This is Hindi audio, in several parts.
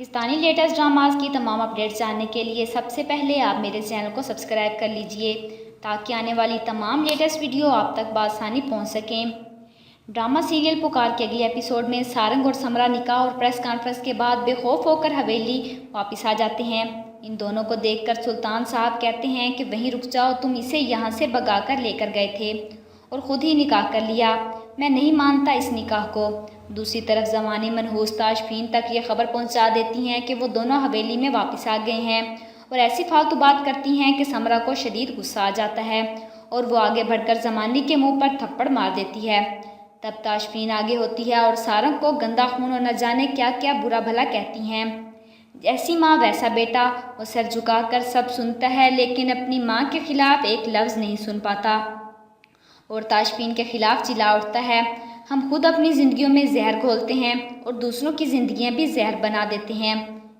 पाकिस्तानी लेटेस्ट ड्रामास की तमाम अपडेट्स जानने के लिए सबसे पहले आप मेरे चैनल को सब्सक्राइब कर लीजिए ताकि आने वाली तमाम लेटेस्ट वीडियो आप तक बआसानी पहुंच सकें। ड्रामा सीरियल पुकार के अगले एपिसोड में सारंग और समरा निकाह और प्रेस कॉन्फ्रेंस के बाद बेखौफ होकर हवेली वापस आ जाते हैं। इन दोनों को देखकर सुल्तान साहब कहते हैं कि वहीं रुक जाओ, तुम इसे यहाँ से भगा कर लेकर गए थे और ख़ुद ही निकाह कर लिया। मैं नहीं मानता इस निकाह को। दूसरी तरफ ज़मानी मनहूस ताशफीन तक ये खबर पहुंचा देती हैं कि वो दोनों हवेली में वापस आ गए हैं और ऐसी फालतू बात करती हैं कि समरा को शदीद गुस्सा आ जाता है और वो आगे बढ़कर ज़मानी के मुंह पर थप्पड़ मार देती है। तब ताशफीन आगे होती है और सारंग को गंदा खून और न जाने क्या क्या बुरा भला कहती हैं। जैसी माँ वैसा बेटा। वो सर झुकाकर सब सुनता है लेकिन अपनी माँ के खिलाफ एक लफ्ज़ नहीं सुन पाता और ताशफीन के खिलाफ चिल्ला उठता है, हम खुद अपनी ज़िंदगियों में जहर घोलते हैं और दूसरों की ज़िंदगियां भी जहर बना देते हैं।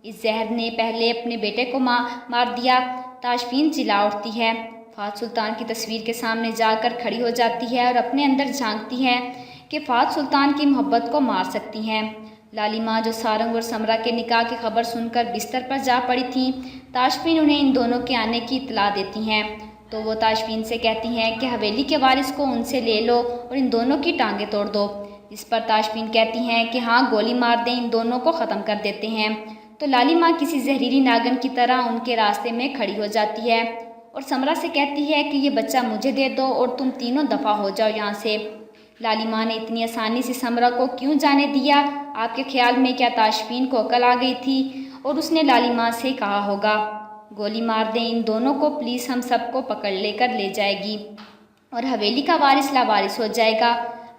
इस जहर ने पहले अपने बेटे को मार दिया। ताशफीन चिल्ला उठती है। फ़ात सुल्तान की तस्वीर के सामने जाकर खड़ी हो जाती है और अपने अंदर झांकती है कि फ़ात सुल्तान की मोहब्बत को मार सकती हैं। लालिमा जो सारंग और समरा के निकाह की खबर सुनकर बिस्तर पर जा पड़ी थी, ताशफीन उन्हें इन दोनों के आने की इत्तला देती हैं तो वो ताशफीन से कहती हैं कि हवेली के वारिस को उनसे ले लो और इन दोनों की टांगें तोड़ दो। इस पर ताशफीन कहती हैं कि हाँ, गोली मार दें, इन दोनों को ख़त्म कर देते हैं। तो लालिमा किसी जहरीली नागन की तरह उनके रास्ते में खड़ी हो जाती है और समरा से कहती है कि ये बच्चा मुझे दे दो और तुम तीनों दफ़ा हो जाओ यहाँ से। लालिमा ने इतनी आसानी से समरा को क्यों जाने दिया? आपके ख्याल में क्या ताशफीन को अकल आ गई थी और उसने लालिमा से कहा होगा, गोली मार दें इन दोनों को प्लीज़, हम सबको पकड़ लेकर ले जाएगी और हवेली का वारिस लावारिस हो जाएगा।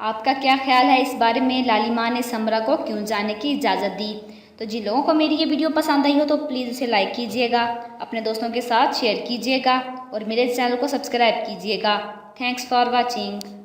आपका क्या ख्याल है इस बारे में? लालिमा ने समरा को क्यों जाने की इजाज़त दी? तो जिन लोगों को मेरी ये वीडियो पसंद आई हो तो प्लीज़ उसे लाइक कीजिएगा, अपने दोस्तों के साथ शेयर कीजिएगा और मेरे चैनल को सब्सक्राइब कीजिएगा। Thanks for watching.